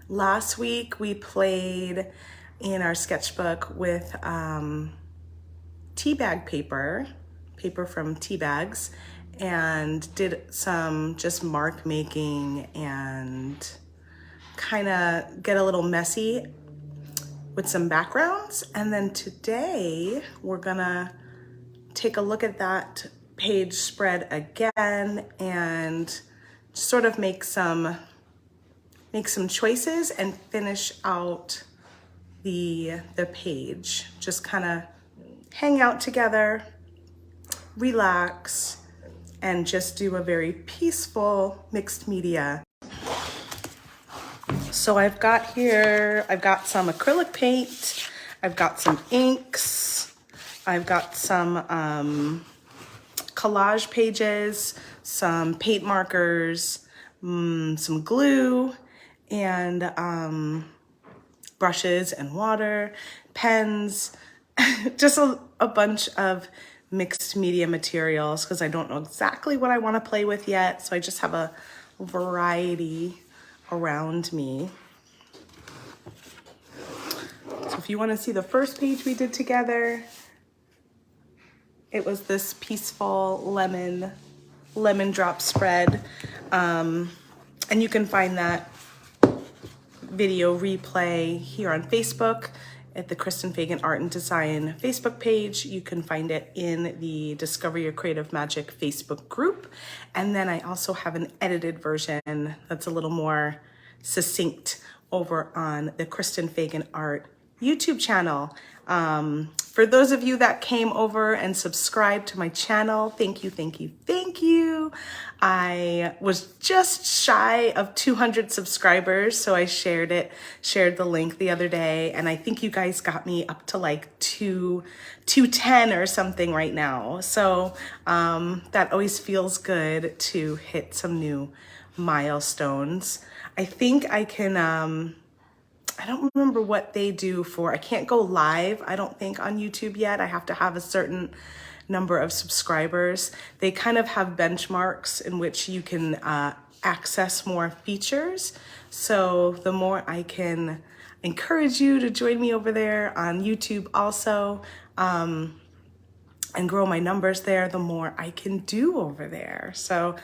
Last week we played in our sketchbook with tea bag paper from tea bags, and did some just mark making and kind of get a little messy with some backgrounds. And then today we're gonna take a look at that page spread again and sort of make some choices and finish out the page. Just kind of hang out together, relax, and just do a very peaceful mixed media. So I've got some acrylic paint, I've got some inks, I've got some collage pages, some paint markers, some glue, and brushes and water, pens, just a bunch of mixed media materials because I don't know exactly what I want to play with yet. So I just have a variety around me. So if you want to see the first page we did together, it was this peaceful lemon drop spread. And you can find that video replay here on Facebook at the Kristen Fagan Art and Design Facebook page. You can find it in the Discover Your Creative Magic Facebook group. And then I also have an edited version that's a little more succinct over on the Kristen Fagan Art YouTube channel. For those of you that came over and subscribed to my channel, thank you, thank you, thank you. I was just shy of 200 subscribers, so I shared the link the other day, and I think you guys got me up to like 210 or something right now. So that always feels good to hit some new milestones. I think I can, I don't remember what they do for, I can't go live, I don't think, on YouTube yet. I have to have a certain number of subscribers. They kind of have benchmarks in which you can access more features. So the more I can encourage you to join me over there on YouTube also, and grow my numbers there, the more I can do over there. So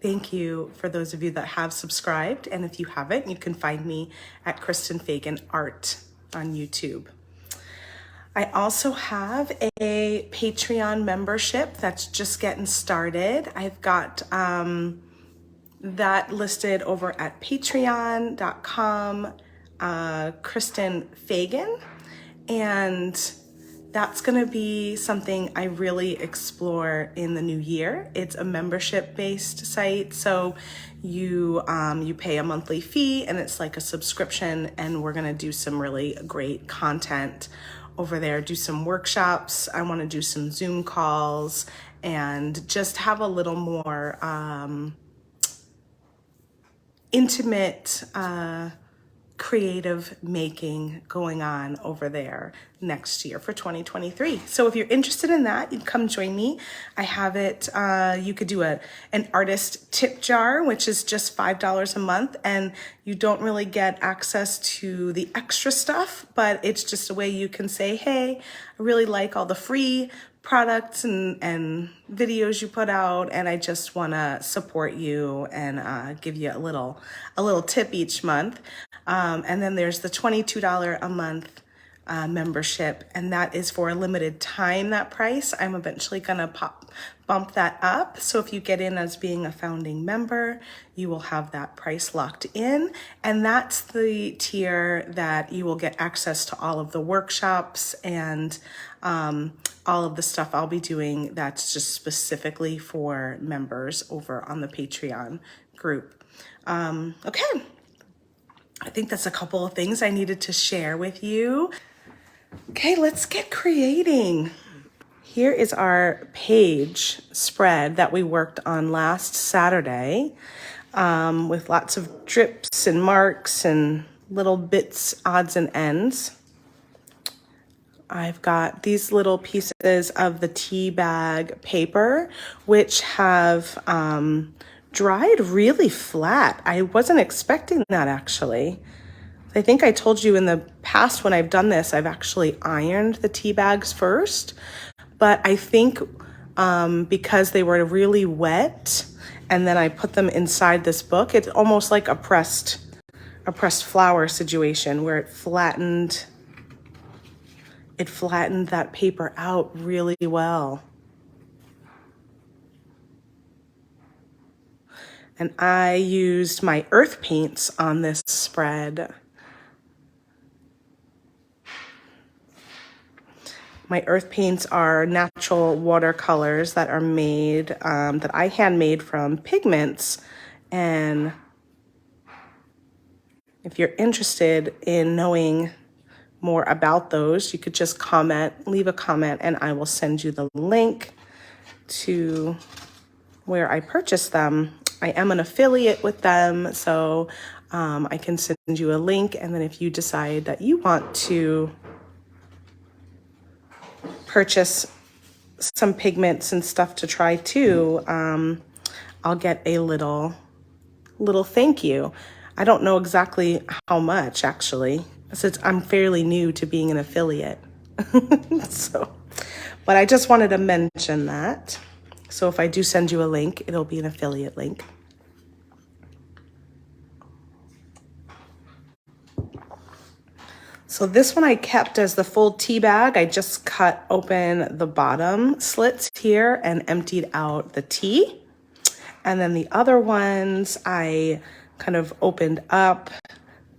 thank you for those of you that have subscribed. And if you haven't, you can find me at Kristen Fagan Art on YouTube. I also have a Patreon membership that's just getting started. I've got that listed over at patreon.com, Kristen Fagan. And that's gonna be something I really explore in the new year. It's a membership-based site, so you pay a monthly fee and it's like a subscription, and we're gonna do some really great content over there, do some workshops. I wanna do some Zoom calls and just have a little more intimate, creative making going on over there next year for 2023. So if you're interested in that, you can come join me. I have it, you could do an artist tip jar, which is just $5 a month, and you don't really get access to the extra stuff, but it's just a way you can say, hey, I really like all the free products and videos you put out, and I just want to support you and give you a little tip each month. And then there's the $22 a month membership, and that is for a limited time, that price. I'm eventually gonna bump that up. So if you get in as being a founding member, you will have that price locked in. And that's the tier that you will get access to all of the workshops and all of the stuff I'll be doing that's just specifically for members over on the Patreon group. Okay. I think that's a couple of things I needed to share with you. Okay, let's get creating. Here is our page spread that we worked on last Saturday, with lots of drips and marks and little bits, odds and ends. I've got these little pieces of the tea bag paper, which have dried really flat. I wasn't expecting that, actually. I think I told you in the past when I've done this, I've actually ironed the tea bags first, but I think because they were really wet and then I put them inside this book, it's almost like a pressed flower situation where it flattened that paper out really well. And I used my earth paints on this spread. My earth paints are natural watercolors that are made, that I handmade from pigments. And if you're interested in knowing more about those, you could just leave a comment, and I will send you the link to where I purchased them. I am an affiliate with them, so I can send you a link, and then if you decide that you want to purchase some pigments and stuff to try too, I'll get a little thank you. I don't know exactly how much, actually, since I'm fairly new to being an affiliate. But I just wanted to mention that. So if I do send you a link, it'll be an affiliate link. So this one I kept as the full tea bag. I just cut open the bottom slits here and emptied out the tea. And then the other ones I kind of opened up.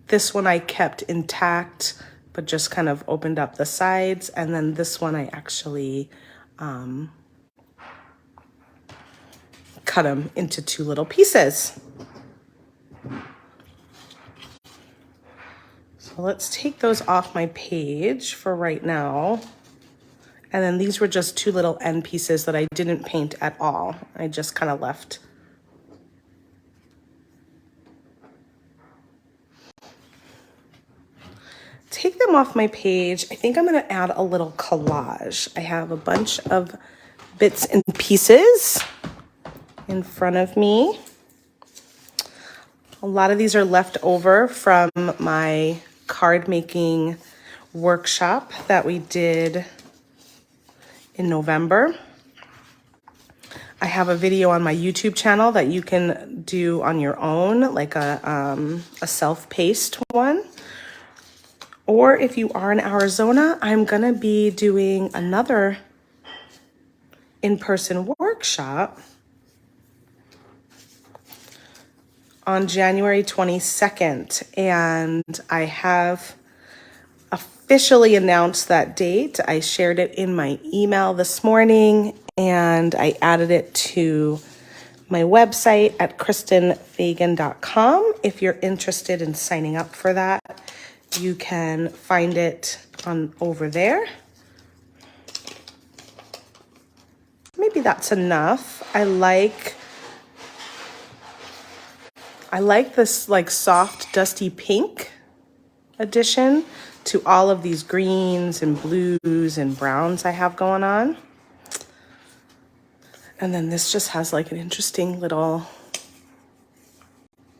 This one I kept intact, but just kind of opened up the sides. And then this one I actually cut them into 2 little pieces. So let's take those off my page for right now. And then these were just 2 little end pieces that I didn't paint at all. I just kind of left. Take them off my page. I think I'm going to add a little collage. I have a bunch of bits and pieces in front of me. A lot of these are left over from my card making workshop that we did in November. I have a video on my YouTube channel that you can do on your own, like a self-paced one. Or if you are in Arizona, I'm gonna be doing another in-person workshop on January 22nd, and I have officially announced that date. I shared it in my email this morning, and I added it to my website at kristenfagan.com. If you're interested in signing up for that, you can find it on over there. Maybe that's enough. I like this like soft dusty pink addition to all of these greens and blues and browns I have going on. And then this just has like an interesting little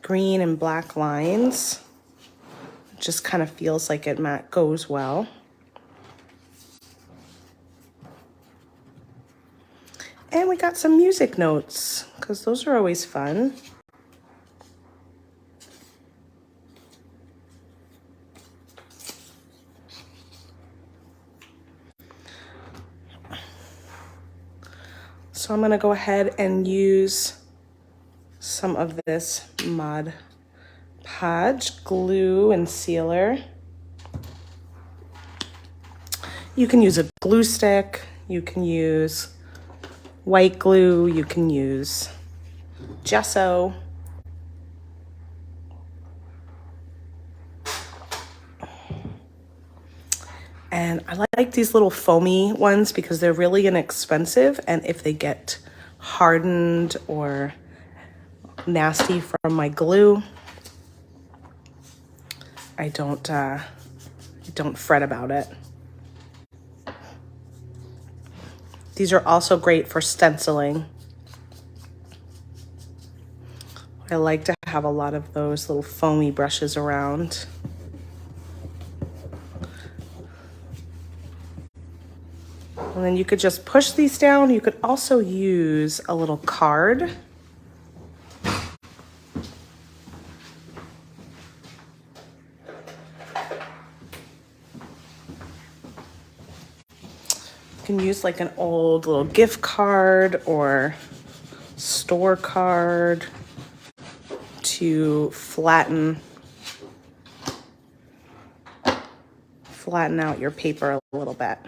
green and black lines. It just kind of feels like it goes well. And we got some music notes, because those are always fun. So I'm gonna go ahead and use some of this Mod Podge glue and sealer. You can use a glue stick, you can use white glue, you can use gesso. And I like these little foamy ones because they're really inexpensive, and if they get hardened or nasty from my glue, I don't fret about it. These are also great for stenciling. I like to have a lot of those little foamy brushes around. And then you could just push these down. You could also use a little card. You can use like an old little gift card or store card to flatten out your paper a little bit.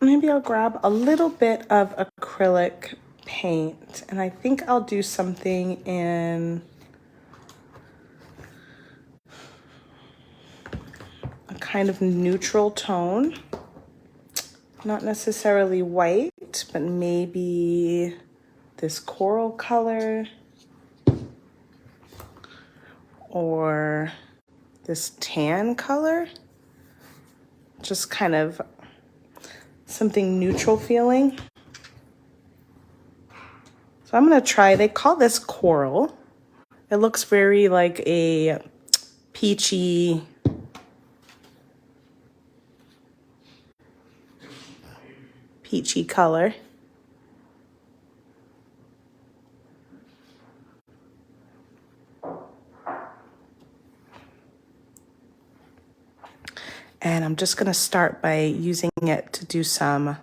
Maybe I'll grab a little bit of acrylic paint, and I think I'll do something in a kind of neutral tone. Not necessarily white, but maybe this coral color or this tan color. Just kind of something neutral feeling. So I'm gonna try, they call this coral. It looks very like a peachy color. And I'm just gonna start by using it to do some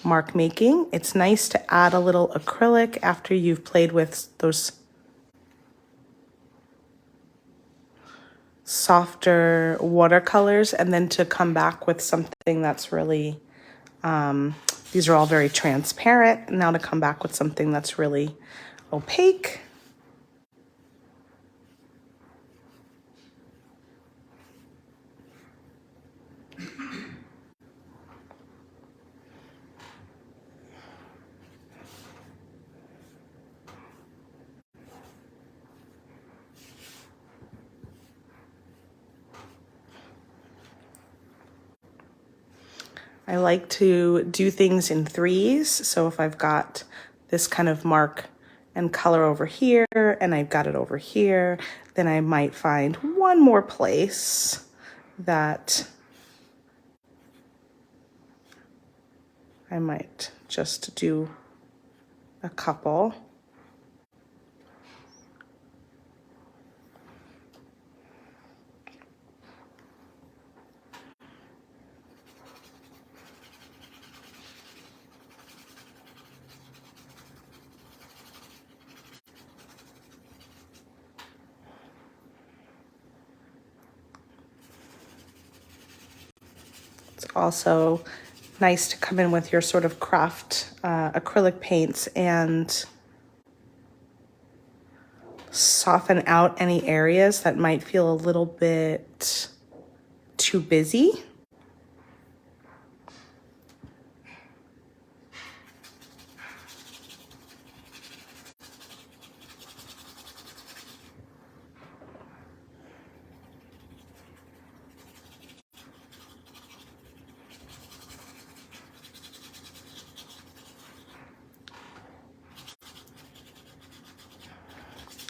mark making. It's nice to add a little acrylic after you've played with those softer watercolors, and then to come back with something that's really, these are all very transparent. Now to come back with something that's really opaque. I like to do things in threes. So if I've got this kind of mark and color over here, and I've got it over here, then I might find one more place that I might just do a couple. It's also nice to come in with your sort of craft acrylic paints and soften out any areas that might feel a little bit too busy.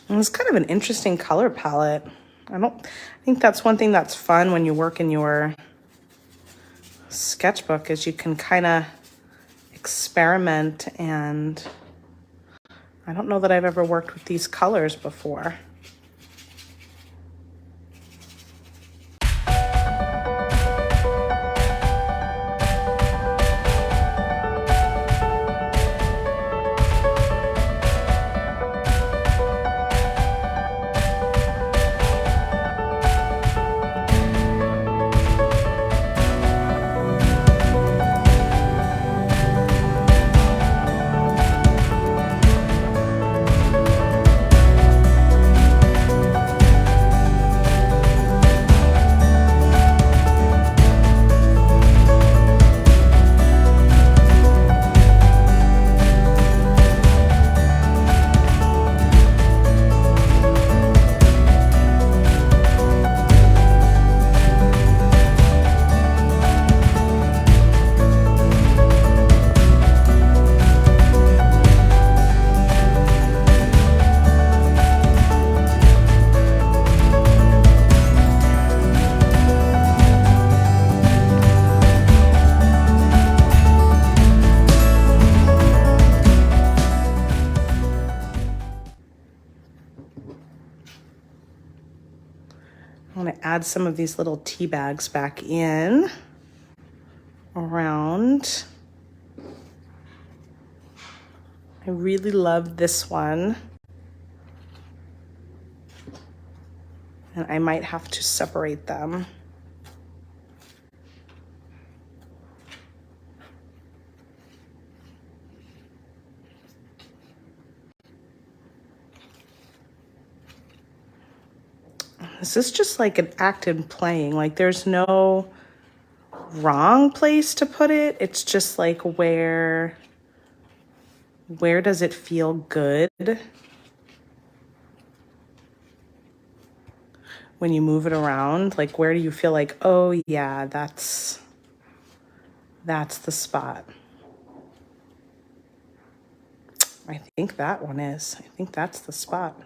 And it's kind of an interesting color palette. I think that's one thing that's fun when you work in your sketchbook is you can kind of experiment, and I don't know that I've ever worked with these colors before. I want to add some of these little tea bags back in around. I really love this one. And I might have to separate them. This is just like an act in playing. Like there's no wrong place to put it. It's just like where does it feel good when you move it around? Like where do you feel like, oh yeah, that's the spot. I think that one is. I think that's the spot.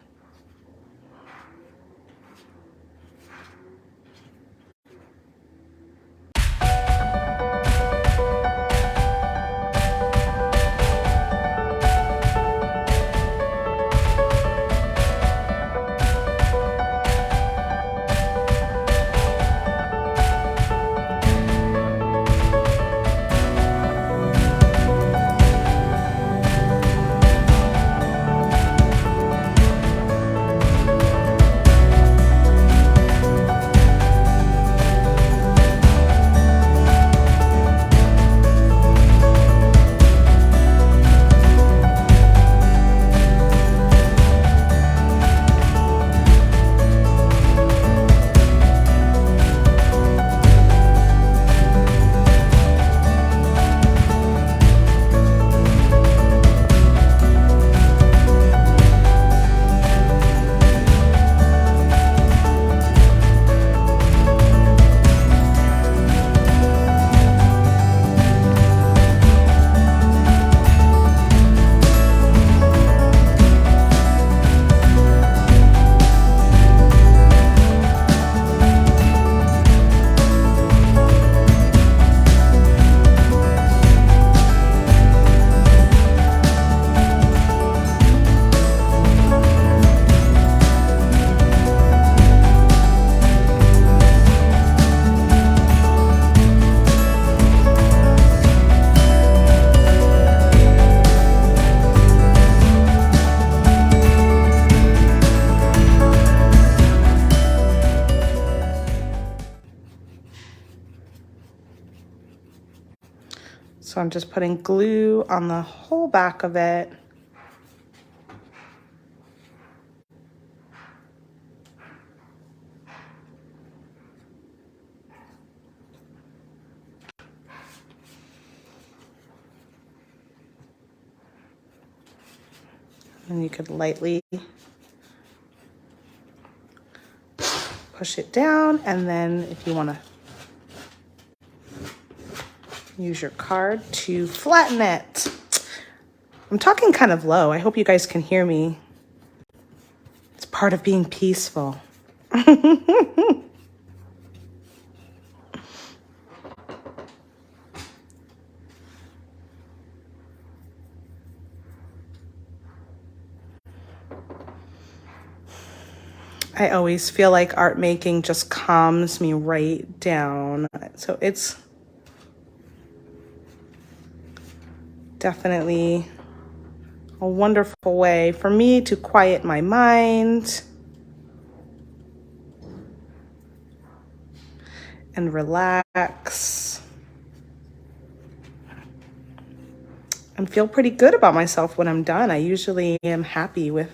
So I'm just putting glue on the whole back of it. And you could lightly push it down, and then if you want to use your card to flatten it. I'm talking kind of low. I hope you guys can hear me. part of being peaceful. I always feel like art making just calms me right down. So it's definitely a wonderful way for me to quiet my mind and relax and feel pretty good about myself when I'm done. I usually am happy with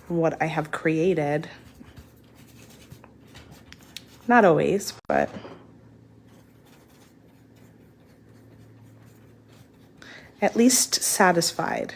what I have created. Not always, but at least satisfied.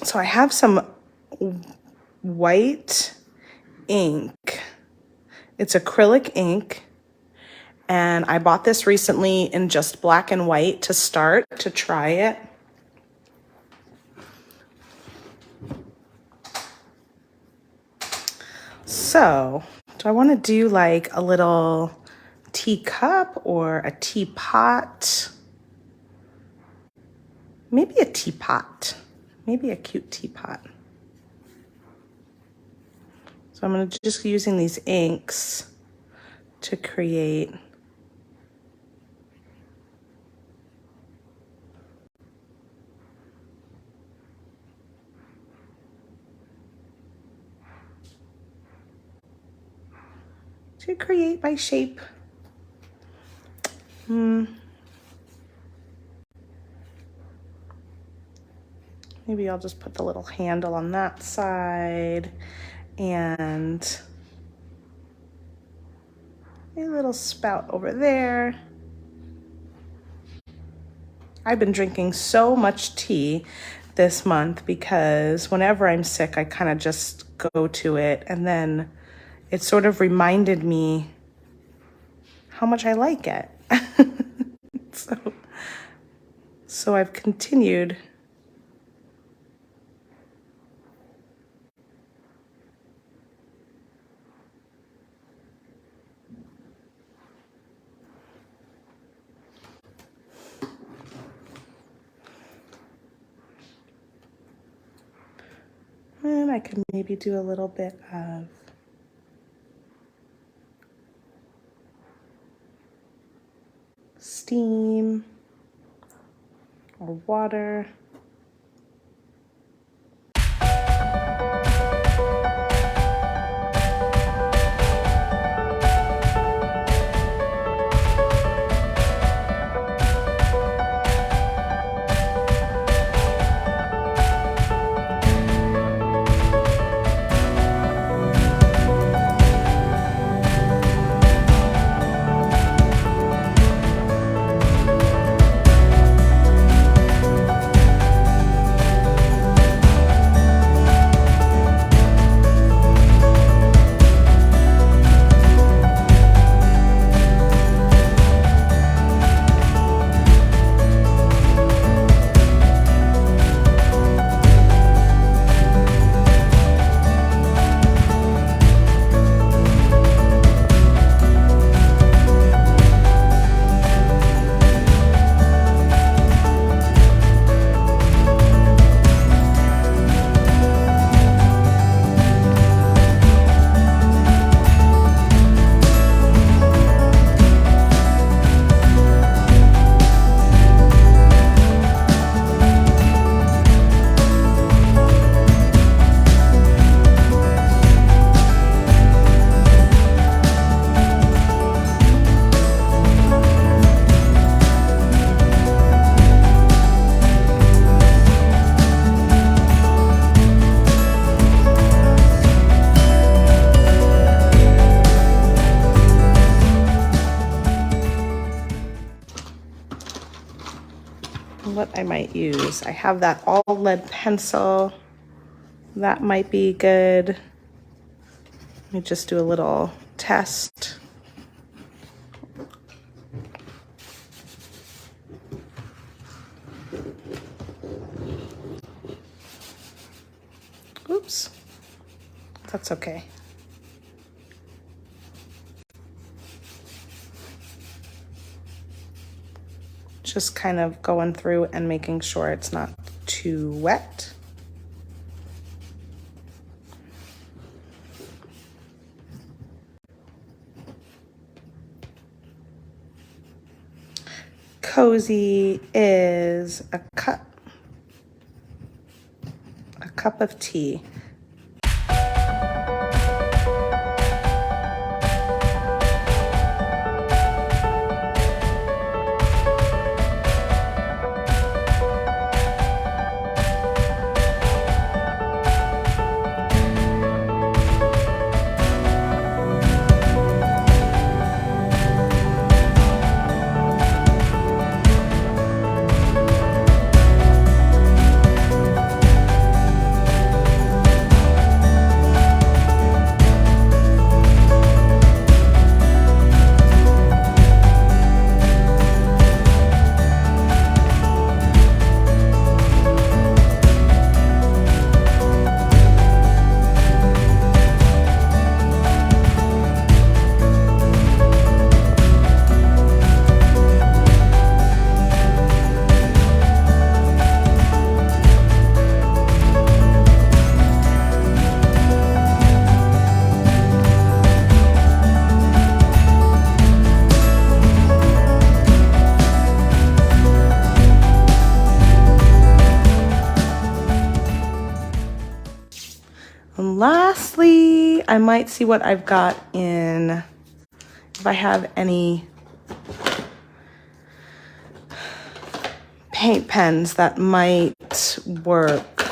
So I have some white ink. It's acrylic ink. And I bought this recently in just black and white to start, to try it. So, do I want to do like a little teacup or a teapot? Maybe a teapot. Maybe a cute teapot. So I'm just using these inks to create my shape. Maybe I'll just put the little handle on that side and a little spout over there. I've been drinking so much tea this month because whenever I'm sick, I kind of just go to it, and then it sort of reminded me how much I like it. So I've continued. And I could maybe do a little bit of steam or water. I might use. I have that all lead pencil. That might be good. Let me just do a little test. Oops, that's okay. Just kind of going through and making sure it's not too wet. Cozy is a cup of tea. And lastly, I might see what I've got in, if I have any paint pens that might work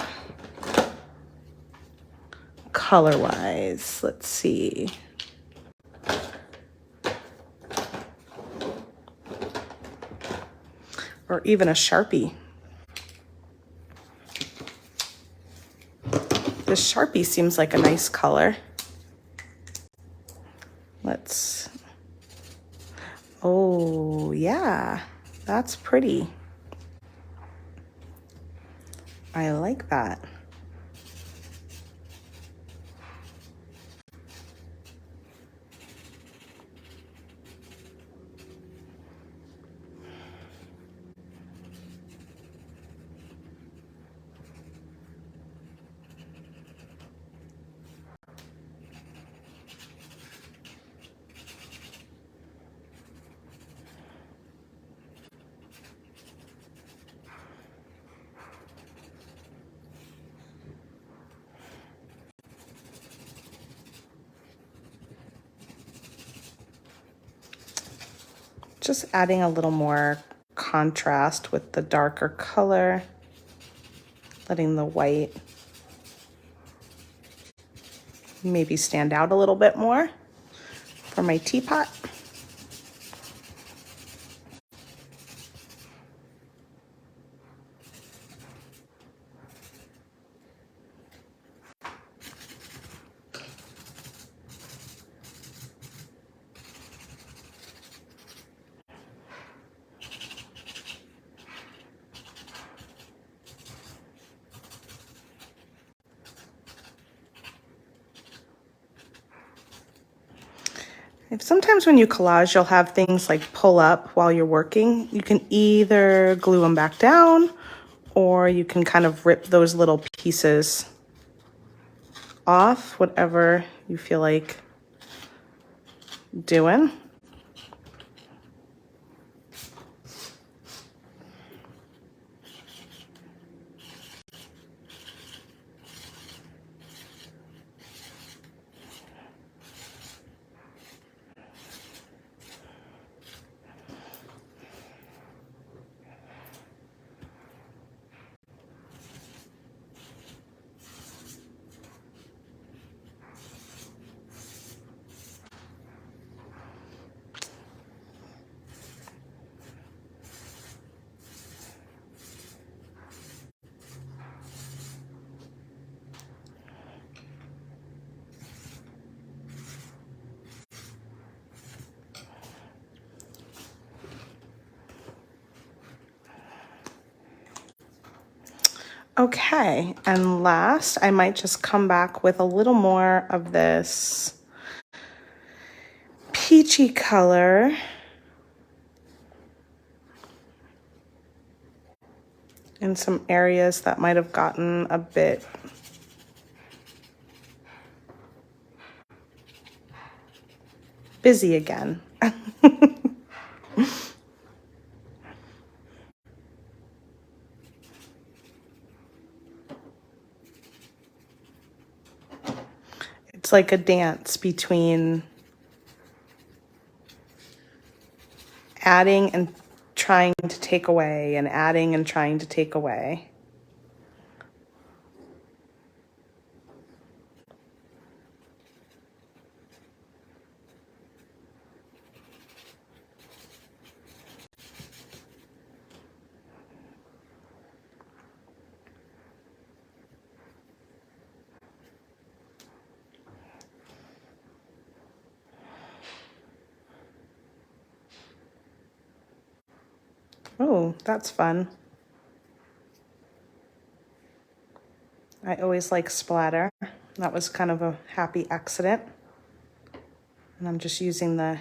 color-wise. Let's see. Or even a Sharpie. This Sharpie seems like a nice color. Let's, oh yeah, that's pretty. I like that. Just adding a little more contrast with the darker color, letting the white maybe stand out a little bit more for my teapot. Sometimes when you collage, you'll have things like pull up while you're working. You can either glue them back down, or you can kind of rip those little pieces off, whatever you feel like doing. Okay, and last, I might just come back with a little more of this peachy color. In some areas that might have gotten a bit busy again. It's like a dance between adding and trying to take away, and adding and trying to take away. Oh, that's fun. I always like splatter. That was kind of a happy accident. And I'm just using the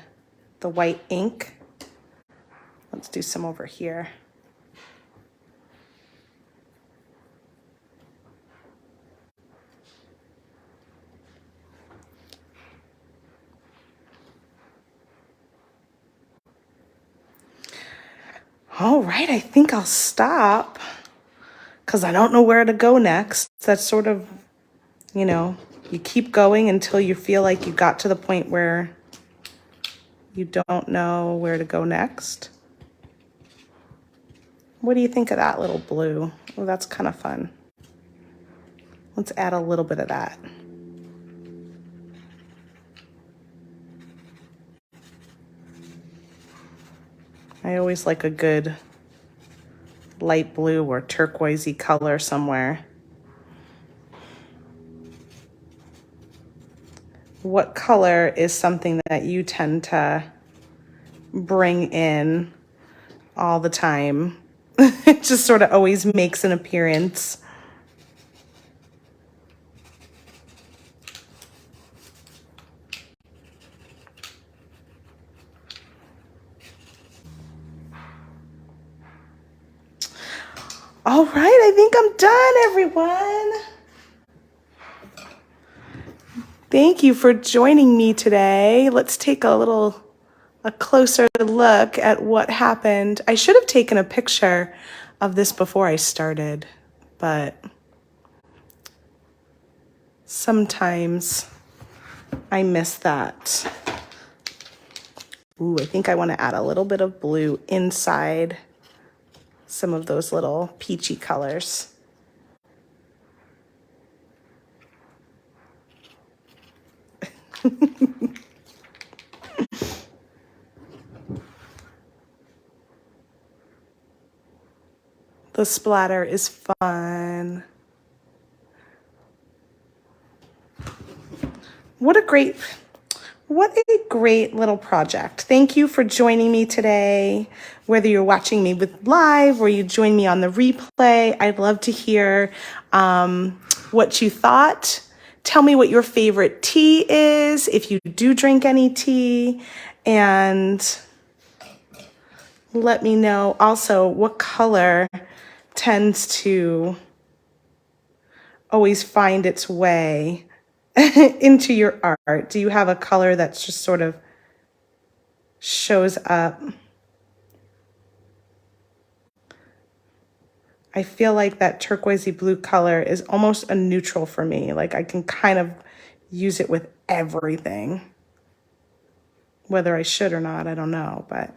white ink. Let's do some over here. All right, I think I'll stop because I don't know where to go next. That's sort of, you know, you keep going until you feel like you got to the point where you don't know where to go next. What do you think of that little blue? Oh, that's kind of fun. Let's add a little bit of that. I always like a good light blue or turquoisey color somewhere. What color is something that you tend to bring in all the time? It just sort of always makes an appearance. All right, I think I'm done, everyone. Thank you for joining me today. Let's take a closer look at what happened. I should have taken a picture of this before I started, but sometimes I miss that. Ooh, I think I want to add a little bit of blue inside some of those little peachy colors. The splatter is fun. What a great little project. Thank you for joining me today. Whether you're watching me with live or you join me on the replay, I'd love to hear what you thought. Tell me what your favorite tea is, if you do drink any tea, and let me know also what color tends to always find its way into your art. Do you have a color that's just sort of shows up? I feel like that turquoisey blue color is almost a neutral for me. Like I can kind of use it with everything. Whether I should or not, I don't know, but